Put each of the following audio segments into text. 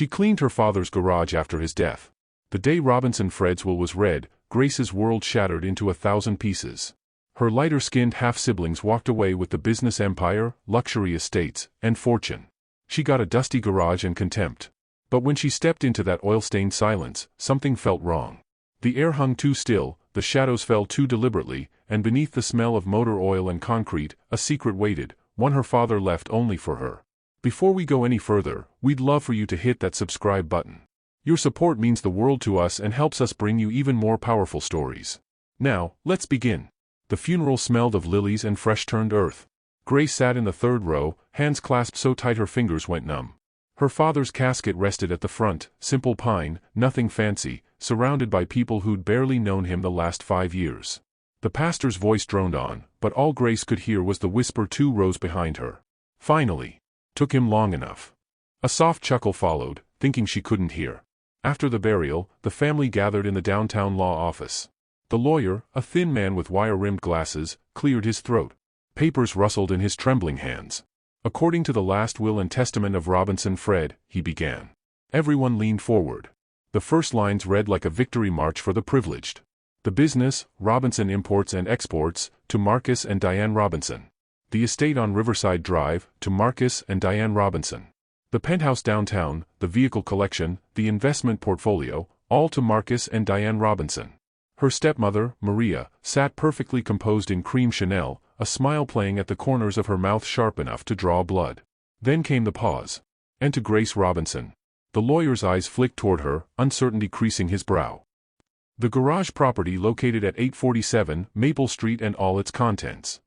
She cleaned her father's garage after his death. The day Robinson Fred's will was read, Grace's world shattered into 1,000 pieces. Her lighter-skinned half-siblings walked away with the business empire, luxury estates, and fortune. She got a dusty garage and contempt. But when she stepped into that oil-stained silence, something felt wrong. The air hung too still, the shadows fell too deliberately, and beneath the smell of motor oil and concrete, a secret waited, one her father left only for her. Before we go any further, we'd love for you to hit that subscribe button. Your support means the world to us and helps us bring you even more powerful stories. Now, let's begin. The funeral smelled of lilies and fresh-turned earth. Grace sat in the third row, hands clasped so tight her fingers went numb. Her father's casket rested at the front, simple pine, nothing fancy, surrounded by people who'd barely known him the last 5 years. The pastor's voice droned on, but all Grace could hear was the whisper 2 rows behind her. Finally. Took him long enough. A soft chuckle followed, thinking she couldn't hear. After the burial, the family gathered in the downtown law office. The lawyer, a thin man with wire-rimmed glasses, cleared his throat. Papers rustled in his trembling hands. According to the last will and testament of Robinson Fred, he began. Everyone leaned forward. The first lines read like a victory march for the privileged. The business, Robinson Imports and Exports, to Marcus and Diane Robinson. The estate on Riverside Drive, to Marcus and Diane Robinson. The penthouse downtown, the vehicle collection, the investment portfolio, all to Marcus and Diane Robinson. Her stepmother, Maria, sat perfectly composed in cream Chanel, a smile playing at the corners of her mouth sharp enough to draw blood. Then came the pause. And to Grace Robinson. The lawyer's eyes flicked toward her, uncertainty creasing his brow. The garage property located at 847 Maple Street and all its contents.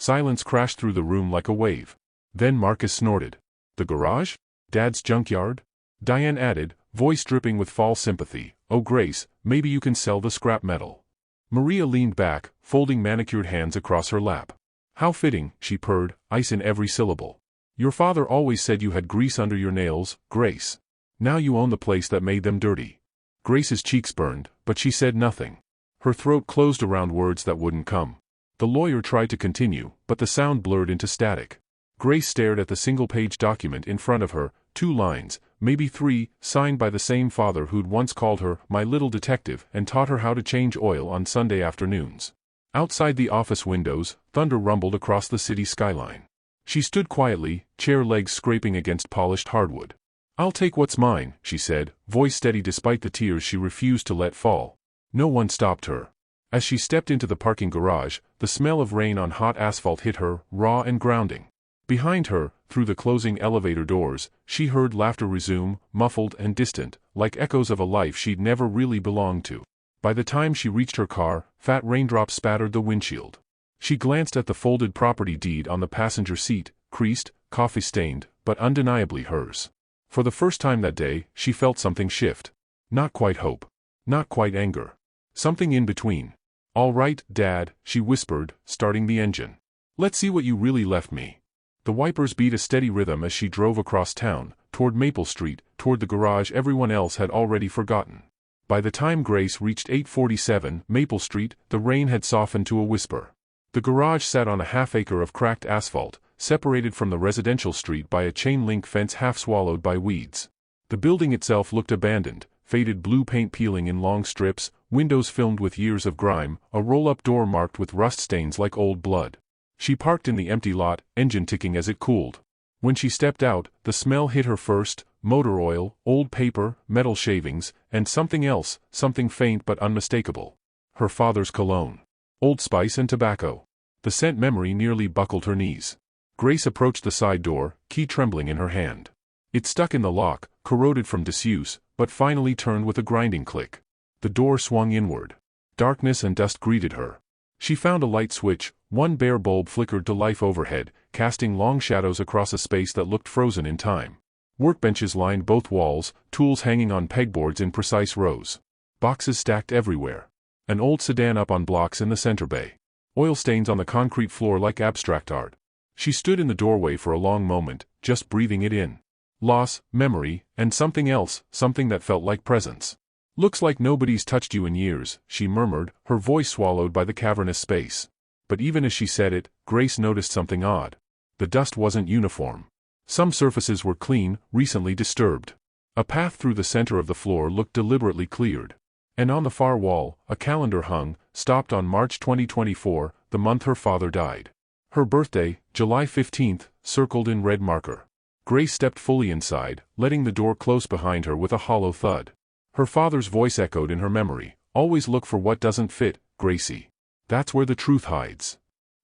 Silence crashed through the room like a wave. Then Marcus snorted. The garage? Dad's junkyard? Diane added, voice dripping with false sympathy, oh Grace, maybe you can sell the scrap metal. Maria leaned back, folding manicured hands across her lap. How fitting, she purred, ice in every syllable. Your father always said you had grease under your nails, Grace. Now you own the place that made them dirty. Grace's cheeks burned, but she said nothing. Her throat closed around words that wouldn't come. The lawyer tried to continue, but the sound blurred into static. Grace stared at the single-page document in front of her, 2 lines, maybe 3, signed by the same father who'd once called her my little detective and taught her how to change oil on Sunday afternoons. Outside the office windows, thunder rumbled across the city skyline. She stood quietly, chair legs scraping against polished hardwood. I'll take what's mine, she said, voice steady despite the tears she refused to let fall. No one stopped her. As she stepped into the parking garage, the smell of rain on hot asphalt hit her, raw and grounding. Behind her, through the closing elevator doors, she heard laughter resume, muffled and distant, like echoes of a life she'd never really belonged to. By the time she reached her car, fat raindrops spattered the windshield. She glanced at the folded property deed on the passenger seat, creased, coffee-stained, but undeniably hers. For the first time that day, she felt something shift. Not quite hope. Not quite anger. Something in between. All right, Dad, she whispered, starting the engine. Let's see what you really left me. The wipers beat a steady rhythm as she drove across town, toward Maple Street, toward the garage everyone else had already forgotten. By the time Grace reached 847 Maple Street, the rain had softened to a whisper. The garage sat on a half-acre of cracked asphalt, separated from the residential street by a chain-link fence half-swallowed by weeds. The building itself looked abandoned, faded blue paint peeling in long strips, windows filmed with years of grime, a roll-up door marked with rust stains like old blood. She parked in the empty lot, engine ticking as it cooled. When she stepped out, the smell hit her first, motor oil, old paper, metal shavings, and something else, something faint but unmistakable. Her father's cologne. Old Spice and tobacco. The scent memory nearly buckled her knees. Grace approached the side door, key trembling in her hand. It stuck in the lock, corroded from disuse, but finally turned with a grinding click. The door swung inward. Darkness and dust greeted her. She found a light switch, one bare bulb flickered to life overhead, casting long shadows across a space that looked frozen in time. Workbenches lined both walls, tools hanging on pegboards in precise rows. Boxes stacked everywhere. An old sedan up on blocks in the center bay. Oil stains on the concrete floor like abstract art. She stood in the doorway for a long moment, just breathing it in. Loss, memory, and something else, something that felt like presence. Looks like nobody's touched you in years, she murmured, her voice swallowed by the cavernous space. But even as she said it, Grace noticed something odd. The dust wasn't uniform. Some surfaces were clean, recently disturbed. A path through the center of the floor looked deliberately cleared. And on the far wall, a calendar hung, stopped on March 2024, the month her father died. Her birthday, July 15th, circled in red marker. Grace stepped fully inside, letting the door close behind her with a hollow thud. Her father's voice echoed in her memory. Always look for what doesn't fit, Gracie. That's where the truth hides.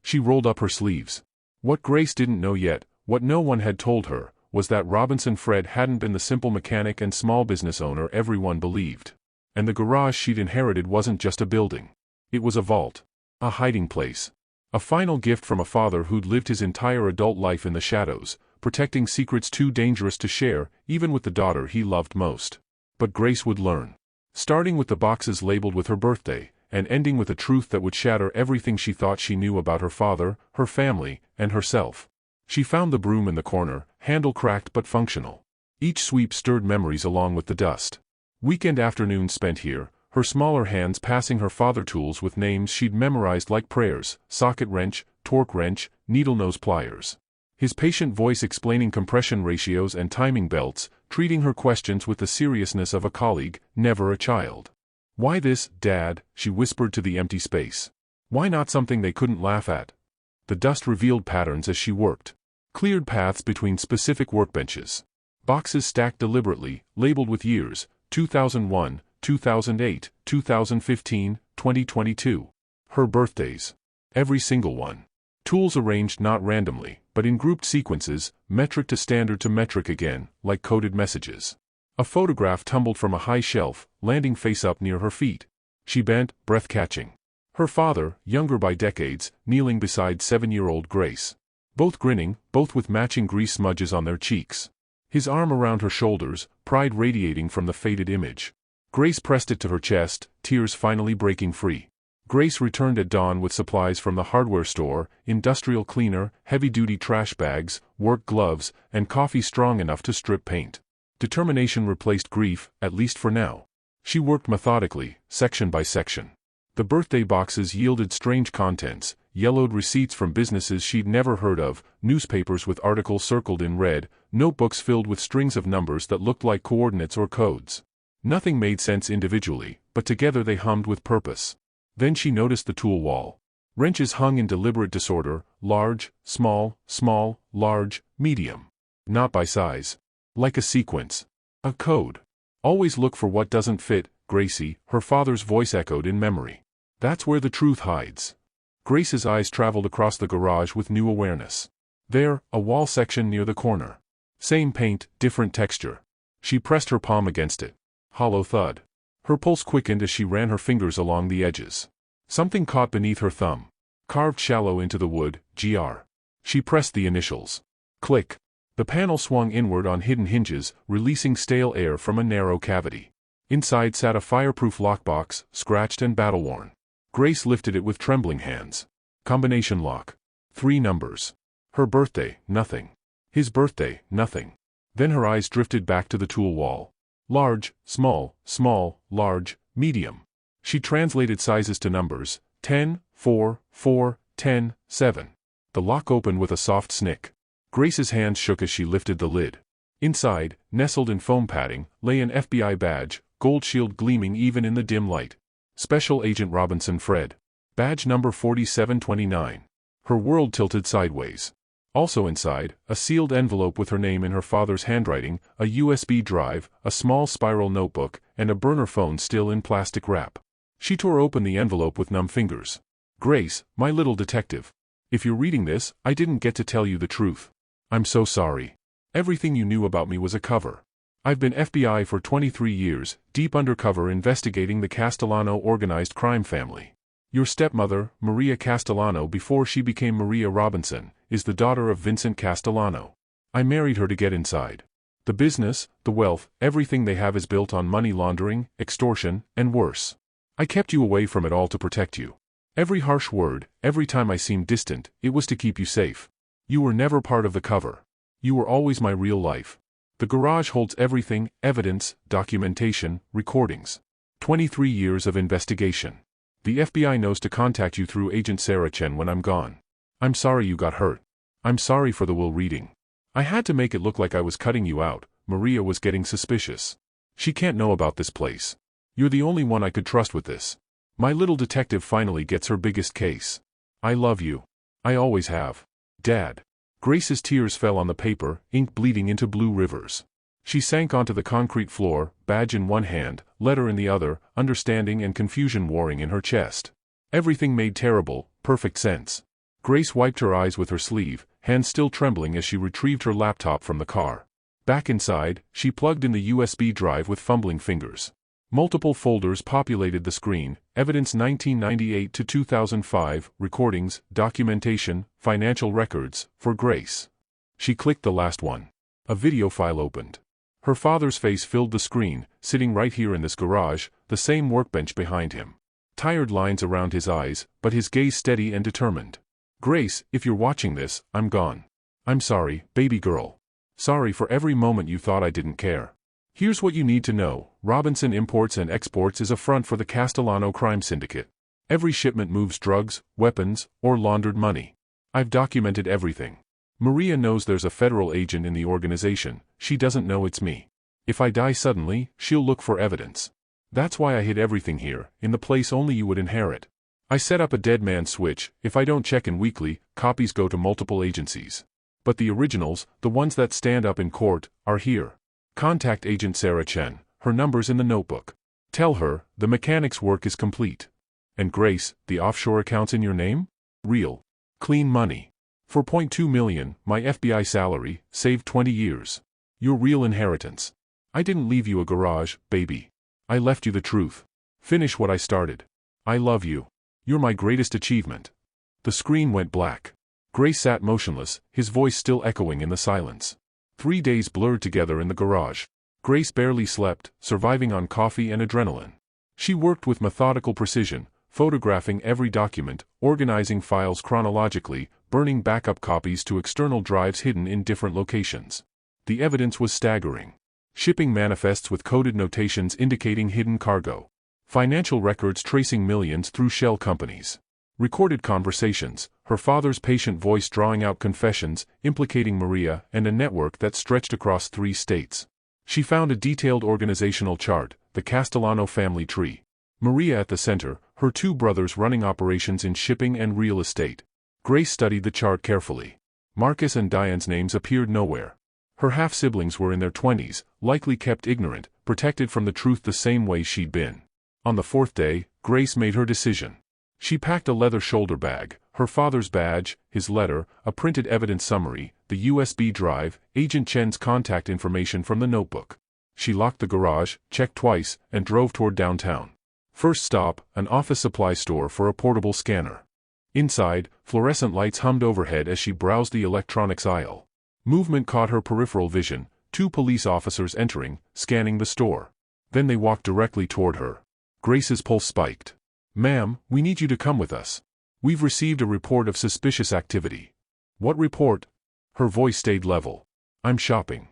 She rolled up her sleeves. What Grace didn't know yet, what no one had told her, was that Robinson Fred hadn't been the simple mechanic and small business owner everyone believed. And the garage she'd inherited wasn't just a building. It was a vault. A hiding place. A final gift from a father who'd lived his entire adult life in the shadows, protecting secrets too dangerous to share, even with the daughter he loved most. But Grace would learn. Starting with the boxes labeled with her birthday, and ending with a truth that would shatter everything she thought she knew about her father, her family, and herself. She found the broom in the corner, handle cracked but functional. Each sweep stirred memories along with the dust. Weekend afternoons spent here, her smaller hands passing her father tools with names she'd memorized like prayers: socket wrench, torque wrench, needle nose pliers. His patient voice explaining compression ratios and timing belts, treating her questions with the seriousness of a colleague, never a child. "Why this, Dad?" she whispered to the empty space. "Why not something they couldn't laugh at?" The dust revealed patterns as she worked. Cleared paths between specific workbenches. Boxes stacked deliberately, labeled with years: 2001, 2008, 2015, 2022. Her birthdays. Every single one. Tools arranged not randomly, but in grouped sequences, metric to standard to metric again, like coded messages. A photograph tumbled from a high shelf, landing face up near her feet. She bent, breath-catching. Her father, younger by decades, kneeling beside 7-year-old Grace. Both grinning, both with matching grease smudges on their cheeks. His arm around her shoulders, pride radiating from the faded image. Grace pressed it to her chest, tears finally breaking free. Grace returned at dawn with supplies from the hardware store: industrial cleaner, heavy-duty trash bags, work gloves, and coffee strong enough to strip paint. Determination replaced grief, at least for now. She worked methodically, section by section. The birthday boxes yielded strange contents: yellowed receipts from businesses she'd never heard of, newspapers with articles circled in red, notebooks filled with strings of numbers that looked like coordinates or codes. Nothing made sense individually, but together they hummed with purpose. Then she noticed the tool wall. Wrenches hung in deliberate disorder: large, small, small, large, medium. Not by size. Like a sequence. A code. "Always look for what doesn't fit, Gracie," her father's voice echoed in memory. "That's where the truth hides." Grace's eyes traveled across the garage with new awareness. There, a wall section near the corner. Same paint, different texture. She pressed her palm against it. Hollow thud. Her pulse quickened as she ran her fingers along the edges. Something caught beneath her thumb. Carved shallow into the wood, GR. She pressed the initials. Click. The panel swung inward on hidden hinges, releasing stale air from a narrow cavity. Inside sat a fireproof lockbox, scratched and battle-worn. Grace lifted it with trembling hands. Combination lock. 3 numbers. Her birthday, nothing. His birthday, nothing. Then her eyes drifted back to the tool wall. Large, small, small, large, medium. She translated sizes to numbers: 10, 4, 4, 10, 7. The lock opened with a soft snick. Grace's hands shook as she lifted the lid. Inside, nestled in foam padding, lay an FBI badge, gold shield gleaming even in the dim light. Special Agent Robinson Fred. Badge number 4729. Her world tilted sideways. Also inside, a sealed envelope with her name in her father's handwriting, a USB drive, a small spiral notebook, and a burner phone still in plastic wrap. She tore open the envelope with numb fingers. "Grace, my little detective. If you're reading this, I didn't get to tell you the truth. I'm so sorry. Everything you knew about me was a cover. I've been FBI for 23 years, deep undercover investigating the Castellano organized crime family. Your stepmother, Maria Castellano, before she became Maria Robinson, is the daughter of Vincent Castellano. I married her to get inside. The business, the wealth, everything they have is built on money laundering, extortion, and worse. I kept you away from it all to protect you. Every harsh word, every time I seemed distant, it was to keep you safe. You were never part of the cover. You were always my real life. The garage holds everything: evidence, documentation, recordings. 23 years of investigation. The FBI knows to contact you through Agent Sarah Chen when I'm gone. I'm sorry you got hurt. I'm sorry for the will reading. I had to make it look like I was cutting you out, Maria was getting suspicious. She can't know about this place. You're the only one I could trust with this. My little detective finally gets her biggest case. I love you. I always have. Dad. Grace's tears fell on the paper, ink bleeding into blue rivers. She sank onto the concrete floor, badge in one hand, letter in the other, understanding and confusion warring in her chest. Everything made terrible, perfect sense. Grace wiped her eyes with her sleeve, hands still trembling as she retrieved her laptop from the car. Back inside, she plugged in the USB drive with fumbling fingers. Multiple folders populated the screen: evidence 1998 to 2005, recordings, documentation, financial records, for Grace. She clicked the last one. A video file opened. Her father's face filled the screen, sitting right here in this garage, the same workbench behind him. Tired lines around his eyes, but his gaze steady and determined. Grace, if you're watching this, I'm gone. I'm sorry, baby girl. Sorry for every moment you thought I didn't care. Here's what you need to know: Robinson Imports and Exports is a front for the Castellano crime syndicate. Every shipment moves drugs, weapons, or laundered money. I've documented everything. Maria knows there's a federal agent in the organization. She doesn't know it's me. If I die suddenly, she'll look for evidence. That's why I hid everything here, in the place only you would inherit. I set up a dead man switch. If I don't check in weekly, copies go to multiple agencies. But the originals, the ones that stand up in court, are here. Contact Agent Sarah Chen. Her number's in the notebook. Tell her, the mechanic's work is complete. And Grace, the offshore accounts in your name? Real. Clean money. $4.2 million, my FBI salary, saved 20 years. Your real inheritance. I didn't leave you a garage, baby. I left you the truth. Finish what I started. I love you. You're my greatest achievement. The screen went black. Grace sat motionless, his voice still echoing in the silence. 3 days blurred together in the garage. Grace barely slept, surviving on coffee and adrenaline. She worked with methodical precision, photographing every document, organizing files chronologically, burning backup copies to external drives hidden in different locations. The evidence was staggering. Shipping manifests with coded notations indicating hidden cargo. Financial records tracing millions through shell companies. Recorded conversations, her father's patient voice drawing out confessions, implicating Maria, and a network that stretched across 3 states. She found a detailed organizational chart, the Castellano family tree. Maria at the center, her 2 brothers running operations in shipping and real estate. Grace studied the chart carefully. Marcus and Diane's names appeared nowhere. Her half-siblings were in their 20s, likely kept ignorant, protected from the truth the same way she'd been. On the 4th day, Grace made her decision. She packed a leather shoulder bag, her father's badge, his letter, a printed evidence summary, the USB drive, Agent Chen's contact information from the notebook. She locked the garage, checked twice, and drove toward downtown. First stop, an office supply store for a portable scanner. Inside, fluorescent lights hummed overhead as she browsed the electronics aisle. Movement caught her peripheral vision, 2 police officers entering, scanning the store. Then they walked directly toward her. Grace's pulse spiked. "Ma'am, we need you to come with us. We've received a report of suspicious activity." "What report?" Her voice stayed level. "I'm shopping.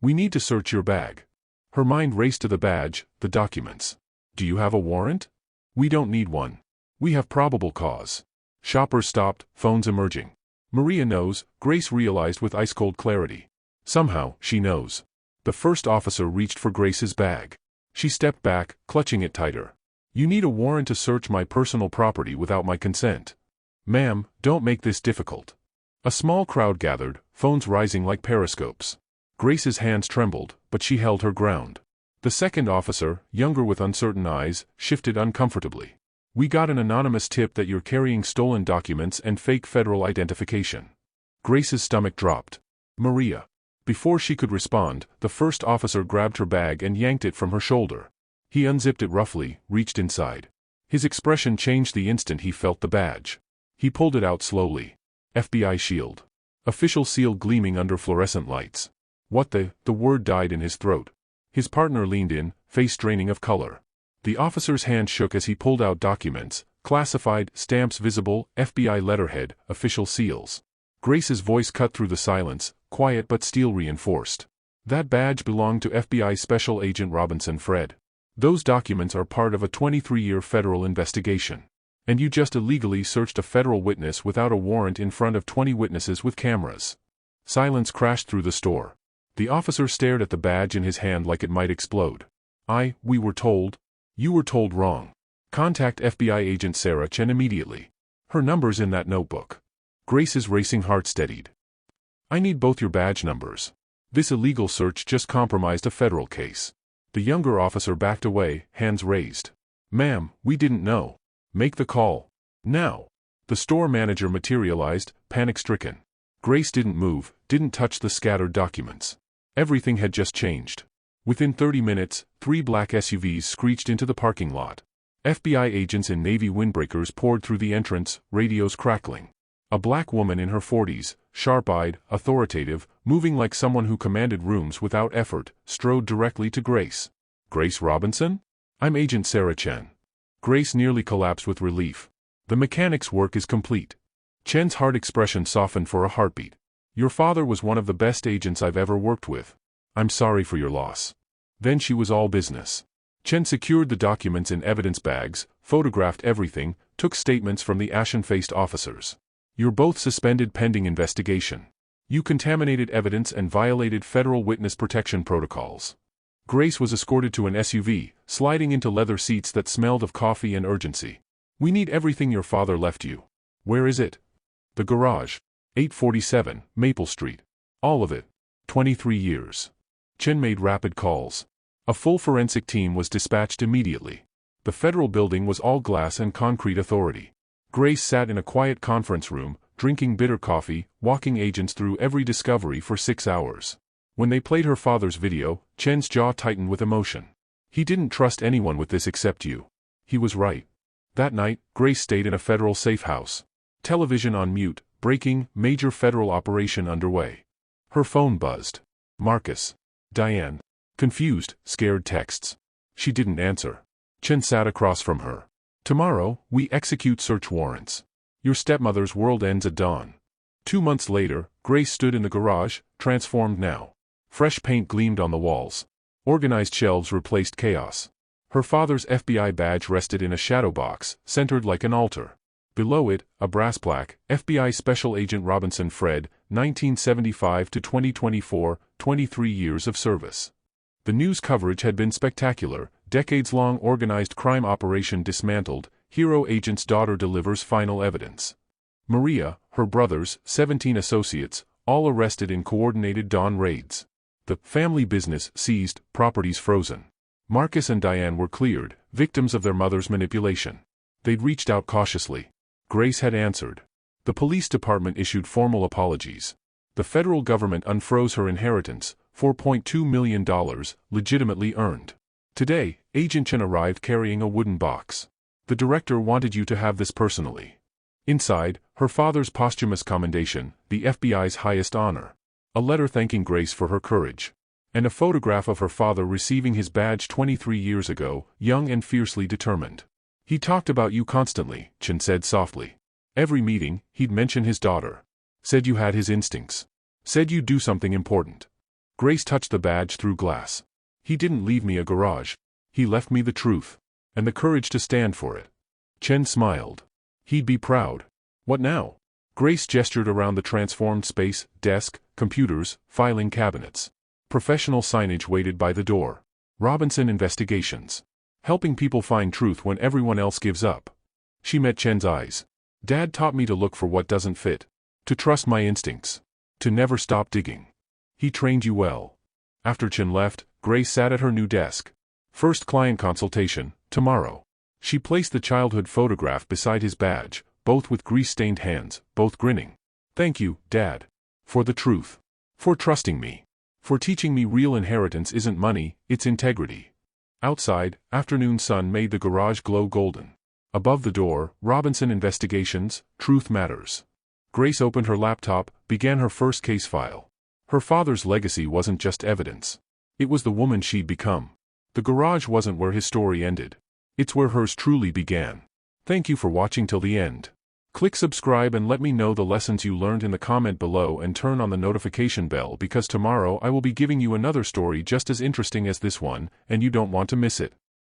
We need to search your bag." Her mind raced to the badge, the documents. "Do you have a warrant?" "We don't need one. We have probable cause." Shoppers stopped, phones emerging. Maria knows, Grace realized with ice-cold clarity. Somehow, she knows. The first officer reached for Grace's bag. She stepped back, clutching it tighter. "You need a warrant to search my personal property without my consent." "Ma'am, don't make this difficult." A small crowd gathered, phones rising like periscopes. Grace's hands trembled, but she held her ground. The second officer, younger with uncertain eyes, shifted uncomfortably. "We got an anonymous tip that you're carrying stolen documents and fake federal identification." Grace's stomach dropped. "Maria." Before she could respond, the first officer grabbed her bag and yanked it from her shoulder. He unzipped it roughly, reached inside. His expression changed the instant he felt the badge. He pulled it out slowly. FBI shield. Official seal gleaming under fluorescent lights. "What the word died in his throat. His partner leaned in, face draining of color. The officer's hand shook as he pulled out documents, classified, stamps visible, FBI letterhead, official seals. Grace's voice cut through the silence, quiet but steel reinforced. "That badge belonged to FBI Special Agent Robinson Fred. Those documents are part of a 23-year federal investigation. And you just illegally searched a federal witness without a warrant in front of 20 witnesses with cameras." Silence crashed through the store. The officer stared at the badge in his hand like it might explode. We were told. You were told wrong. Contact FBI agent Sarah Chen immediately. Her number's in that notebook. Grace's racing heart steadied. I need both your badge numbers. This illegal search just compromised a federal case. The younger officer backed away, hands raised. Ma'am, we didn't know. Make the call. Now. The store manager materialized, panic-stricken. Grace didn't move, didn't touch the scattered documents. Everything had just changed. Within 30 minutes, 3 black SUVs screeched into the parking lot. FBI agents in navy windbreakers poured through the entrance, radios crackling. A black woman in her 40s, sharp-eyed, authoritative, moving like someone who commanded rooms without effort, strode directly to Grace. Grace Robinson? I'm Agent Sarah Chen. Grace nearly collapsed with relief. The mechanic's work is complete. Chen's hard expression softened for a heartbeat. Your father was one of the best agents I've ever worked with. I'm sorry for your loss. Then she was all business. Chen secured the documents in evidence bags, photographed everything, took statements from the ashen-faced officers. You're both suspended pending investigation. You contaminated evidence and violated federal witness protection protocols. Grace was escorted to an SUV, sliding into leather seats that smelled of coffee and urgency. We need everything your father left you. Where is it? The garage. 847, Maple Street. All of it. 23 years. Chen made rapid calls. A full forensic team was dispatched immediately. The federal building was all glass and concrete authority. Grace sat in a quiet conference room, drinking bitter coffee, walking agents through every discovery for 6 hours. When they played her father's video, Chen's jaw tightened with emotion. He didn't trust anyone with this except you. He was right. That night, Grace stayed in a federal safe house. Television on mute, breaking, major federal operation underway. Her phone buzzed. Marcus. Diane. Confused, scared texts. She didn't answer. Chen sat across from her. Tomorrow, we execute search warrants. Your stepmother's world ends at dawn. 2 months later, Grace stood in the garage, transformed now. Fresh paint gleamed on the walls. Organized shelves replaced chaos. Her father's FBI badge rested in a shadow box, centered like an altar. Below it, a brass plaque, FBI Special Agent Robinson Fred, 1975 to 2024, 23 years of service. The news coverage had been spectacular, decades-long organized crime operation dismantled, hero agent's daughter delivers final evidence. Maria, her brothers, 17 associates, all arrested in coordinated dawn raids. The family business seized, properties frozen. Marcus and Diane were cleared, victims of their mother's manipulation. They'd reached out cautiously. Grace had answered. The police department issued formal apologies. The federal government unfroze her inheritance, $4.2 million, legitimately earned. Today, Agent Chen arrived carrying a wooden box. The director wanted you to have this personally. Inside, her father's posthumous commendation, the FBI's highest honor. A letter thanking Grace for her courage. And a photograph of her father receiving his badge 23 years ago, young and fiercely determined. He talked about you constantly, Chen said softly. Every meeting, he'd mention his daughter. Said you had his instincts. Said you'd do something important. Grace touched the badge through glass. He didn't leave me a garage. He left me the truth. And the courage to stand for it. Chen smiled. He'd be proud. What now? Grace gestured around the transformed space, desk, computers, filing cabinets. Professional signage waited by the door. Robinson Investigations. Helping people find truth when everyone else gives up. She met Chen's eyes. Dad taught me to look for what doesn't fit. To trust my instincts. To never stop digging. He trained you well. After Chen left, Grace sat at her new desk. First client consultation, tomorrow. She placed the childhood photograph beside his badge, both with grease-stained hands, both grinning. Thank you, Dad. For the truth. For trusting me. For teaching me real inheritance isn't money, it's integrity. Outside, afternoon sun made the garage glow golden. Above the door, Robinson Investigations, Truth Matters. Grace opened her laptop, began her first case file. Her father's legacy wasn't just evidence. It was the woman she'd become. The garage wasn't where his story ended. It's where hers truly began. Thank you for watching till the end. Click subscribe and let me know the lessons you learned in the comment below, and turn on the notification bell because tomorrow I will be giving you another story just as interesting as this one, and you don't want to miss it.